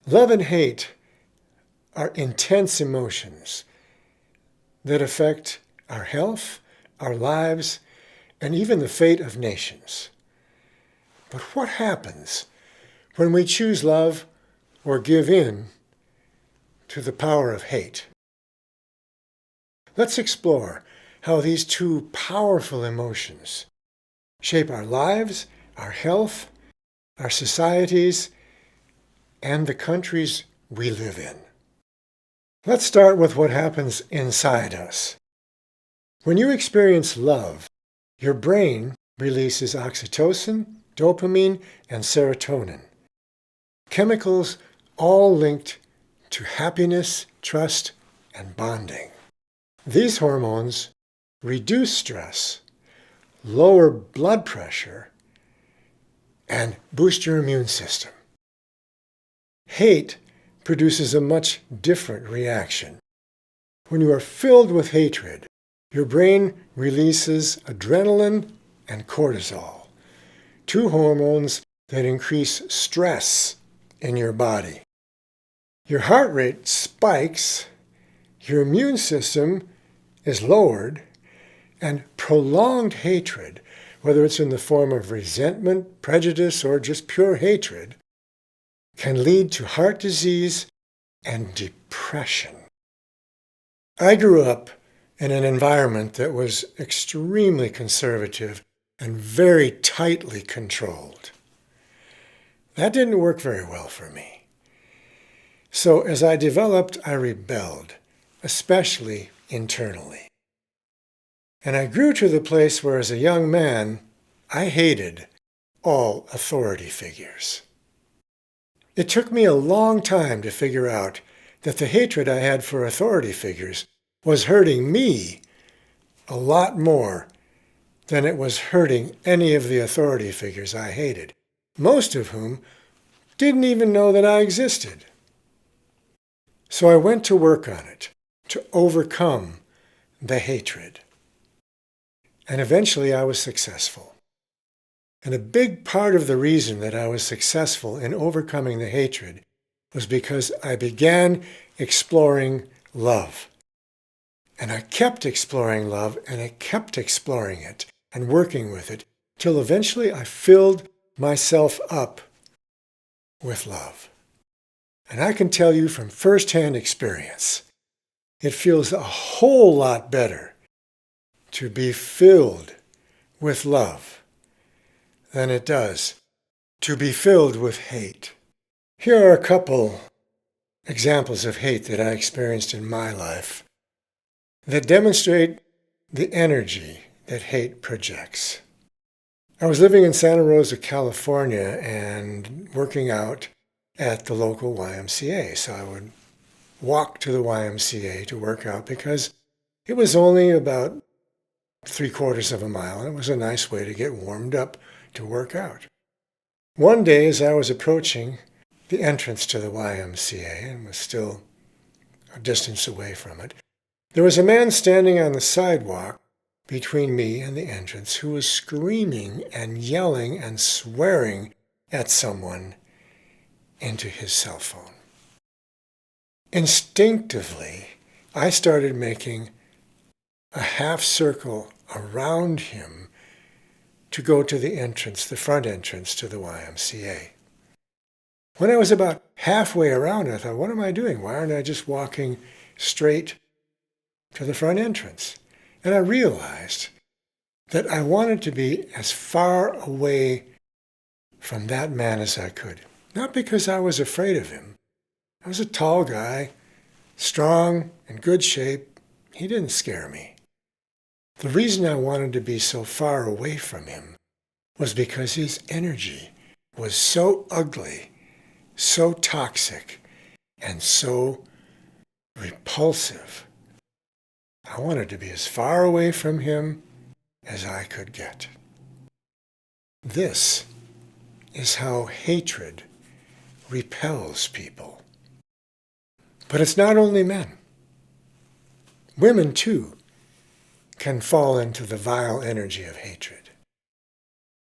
Love and hate are intense emotions that affect our health, our lives, and even the fate of nations. But what happens when we choose love or give in to the power of hate? Let's explore how these two powerful emotions shape our lives, our health, our societies, and the countries we live in. Let's start with what happens inside us. When you experience love, your brain releases oxytocin, dopamine, and serotonin, chemicals all linked to happiness, trust, and bonding. These hormones reduce stress, lower blood pressure, and boost your immune system. Hate produces a much different reaction. When you are filled with hatred, your brain releases adrenaline and cortisol, two hormones that increase stress in your body. Your heart rate spikes, your immune system is lowered, and prolonged hatred, whether it's in the form of resentment, prejudice, or just pure hatred, can lead to heart disease and depression. I grew up in an environment that was extremely conservative and very tightly controlled. That didn't work very well for me. So as I developed, I rebelled, especially internally. And I grew to the place where as a young man, I hated all authority figures. It took me a long time to figure out that the hatred I had for authority figures was hurting me a lot more than it was hurting any of the authority figures I hated, most of whom didn't even know that I existed. So I went to work on it, to overcome the hatred. And eventually I was successful. And a big part of the reason that I was successful in overcoming the hatred was because I began exploring love. And I kept exploring love, and I kept exploring it and working with it, till eventually I filled myself up with love. And I can tell you from firsthand experience, it feels a whole lot better to be filled with love than it does to be filled with hate. Here are a couple examples of hate that I experienced in my life that demonstrate the energy that hate projects. I was living in Santa Rosa, California, and working out at the local YMCA. So I would walk to the YMCA to work out because it was only about 3/4 of a mile, and it was a nice way to get warmed up to work out. One day, as I was approaching the entrance to the YMCA and was still a distance away from it, there was a man standing on the sidewalk between me and the entrance who was screaming and yelling and swearing at someone into his cell phone. Instinctively, I started making a half circle around him to go to the entrance, the front entrance to the YMCA. When I was about halfway around, I thought, what am I doing? Why aren't I just walking straight to the front entrance? And I realized that I wanted to be as far away from that man as I could. Not because I was afraid of him. I was a tall guy, strong, in good shape. He didn't scare me. The reason I wanted to be so far away from him was because his energy was so ugly, so toxic, and so repulsive. I wanted to be as far away from him as I could get. This is how hatred repels people. But it's not only men. Women, too, can fall into the vile energy of hatred.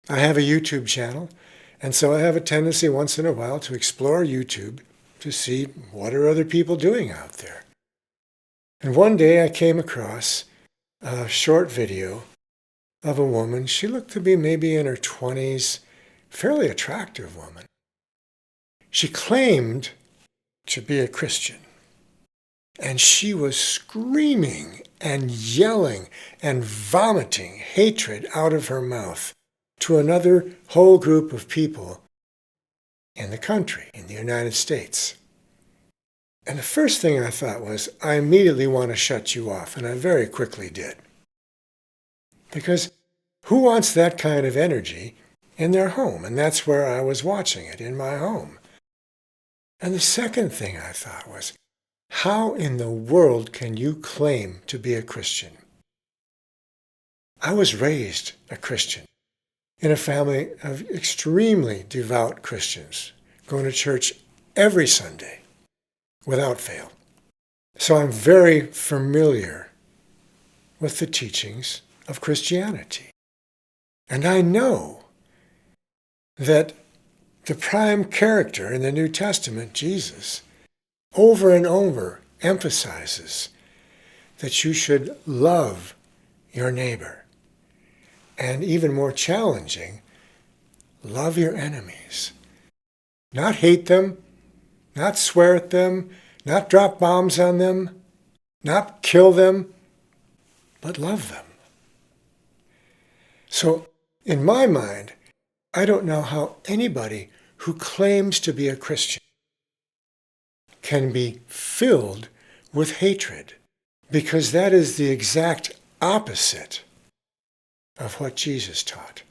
I have a YouTube channel, and so I have a tendency once in a while to explore YouTube to see what are other people doing out there. And one day I came across a short video of a woman. She looked to be maybe in her 20s, fairly attractive woman. She claimed to be a Christian. And she was screaming and yelling and vomiting hatred out of her mouth to another whole group of people in the country, in the United States. And the first thing I thought was, I immediately want to shut you off, and I very quickly did. Because who wants that kind of energy in their home? And that's where I was watching it, in my home. And the second thing I thought was, how in the world can you claim to be a Christian? I was raised a Christian in a family of extremely devout Christians, going to church every Sunday without fail. So I'm very familiar with the teachings of Christianity. And I know that the prime character in the New Testament, Jesus, over and over emphasizes that you should love your neighbor. And even more challenging, love your enemies. Not hate them, not swear at them, not drop bombs on them, not kill them, but love them. So, in my mind, I don't know how anybody who claims to be a Christian can be filled with hatred, because that is the exact opposite of what Jesus taught.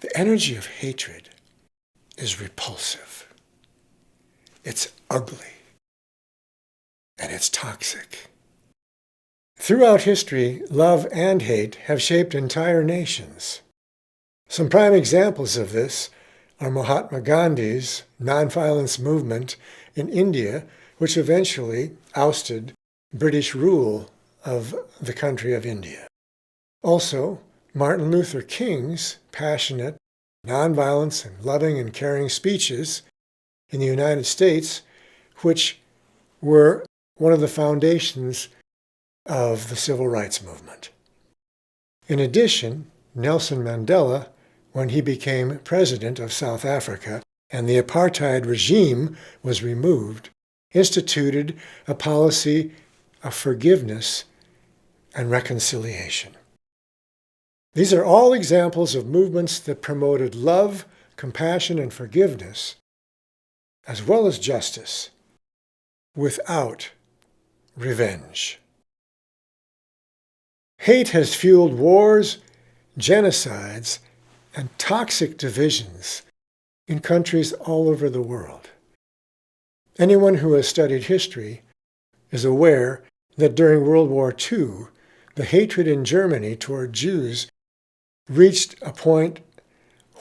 The energy of hatred is repulsive. It's ugly. And it's toxic. Throughout history, love and hate have shaped entire nations. Some prime examples of this are Mahatma Gandhi's nonviolence movement in India, which eventually ousted British rule of the country of India. Also, Martin Luther King's passionate, nonviolence and loving and caring speeches in the United States, which were one of the foundations of the civil rights movement. In addition, Nelson Mandela, when he became president of South Africa and the apartheid regime was removed, instituted a policy of forgiveness and reconciliation. These are all examples of movements that promoted love, compassion, and forgiveness, as well as justice, without revenge. Hate has fueled wars, genocides, and toxic divisions in countries all over the world. Anyone who has studied history is aware that during World War II, the hatred in Germany toward Jews reached a point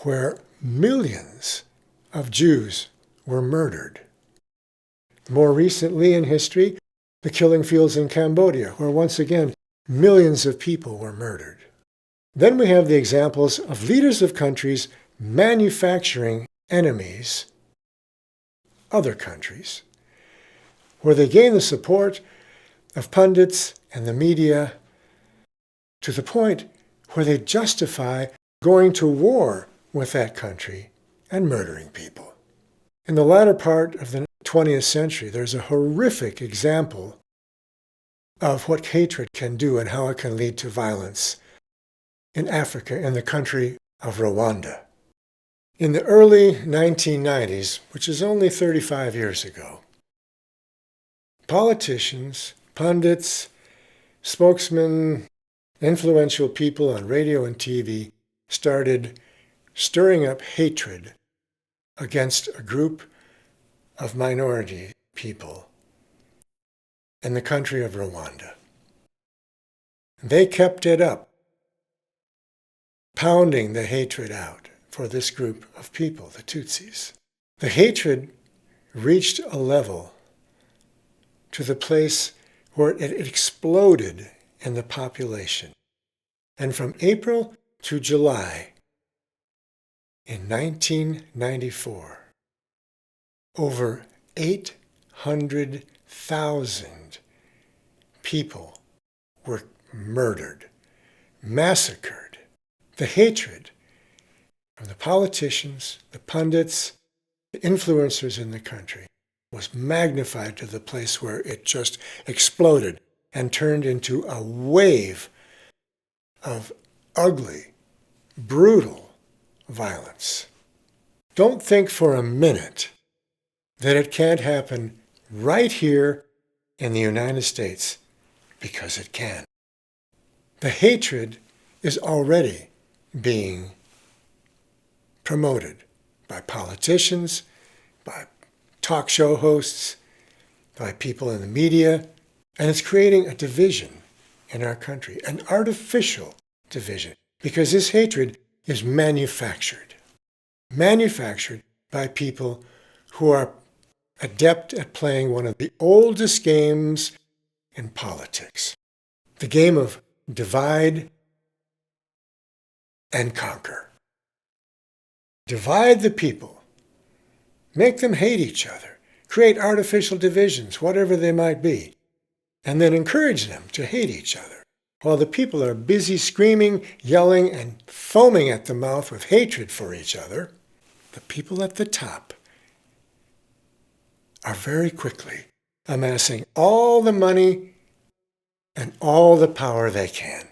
where millions of Jews were murdered. More recently in history, the killing fields in Cambodia, where once again millions of people were murdered. Then we have the examples of leaders of countries manufacturing enemies, other countries, where they gain the support of pundits and the media to the point where they justify going to war with that country and murdering people. In the latter part of the 20th century, there's a horrific example of what hatred can do and how it can lead to violence in Africa, in the country of Rwanda. In the early 1990s, which is only 35 years ago, politicians, pundits, spokesmen, influential people on radio and TV started stirring up hatred against a group of minority people in the country of Rwanda. They kept it up, pounding the hatred out for this group of people, the Tutsis. The hatred reached a level to the place where it exploded in the population. And from April to July in 1994, over 800,000 people were murdered, massacred. The hatred from the politicians, the pundits, the influencers in the country was magnified to the place where it just exploded and turned into a wave of ugly, brutal violence. Don't think for a minute that it can't happen right here in the United States, because it can. The hatred is already being promoted by politicians, by talk show hosts, by people in the media, and it's creating a division in our country, an artificial division, because this hatred is manufactured by people who are adept at playing one of the oldest games in politics, the game of divide and conquer. Divide the people, make them hate each other, create artificial divisions, whatever they might be, and then encourage them to hate each other, while the people are busy screaming, yelling, and foaming at the mouth with hatred for each other. The people at the top are very quickly amassing all the money and all the power they can.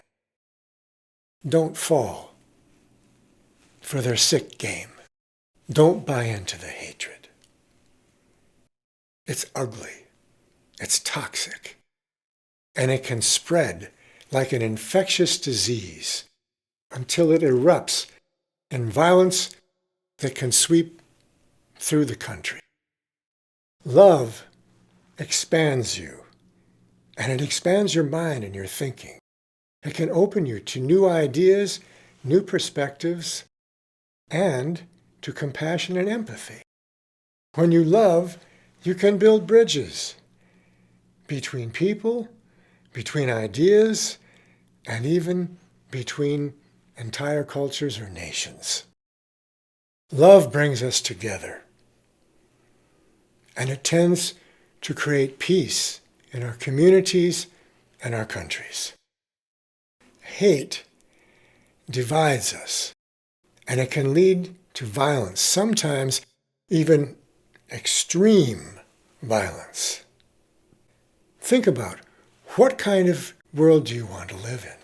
Don't fall for their sick game. Don't buy into the hatred. It's ugly. It's toxic. And it can spread like an infectious disease until it erupts in violence that can sweep through the country. Love expands you, and it expands your mind and your thinking. It can open you to new ideas, new perspectives, and to compassion and empathy. When you love, you can build bridges between people, between ideas, and even between entire cultures or nations. Love brings us together, and it tends to create peace in our communities and our countries. Hate divides us, and it can lead to violence, sometimes even extreme violence. Think about, what kind of world do you want to live in?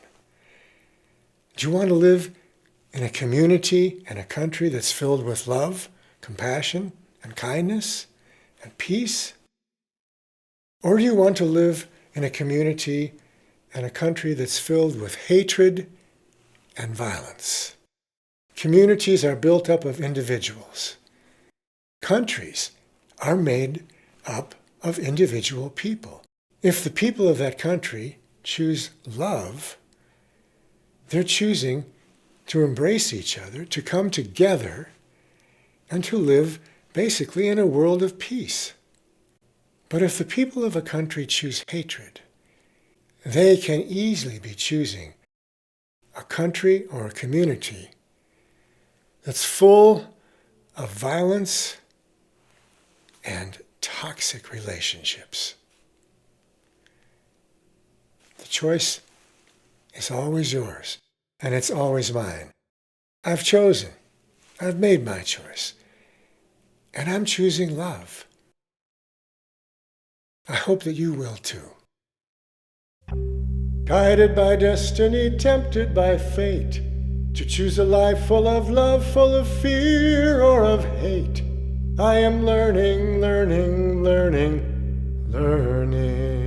Do you want to live in a community and a country that's filled with love, compassion, and kindness, and peace? Or do you want to live in a community and a country that's filled with hatred and violence? Communities are built up of individuals. Countries are made up of individual people. If the people of that country choose love, they're choosing to embrace each other, to come together, and to live basically in a world of peace. But if the people of a country choose hatred, they can easily be choosing a country or a community that's full of violence and toxic relationships. The choice is always yours, and it's always mine. I've chosen. I've made my choice. And I'm choosing love. I hope that you will too. Guided by destiny, tempted by fate, to choose a life full of love, full of fear or of hate. I am learning, learning, learning, learning.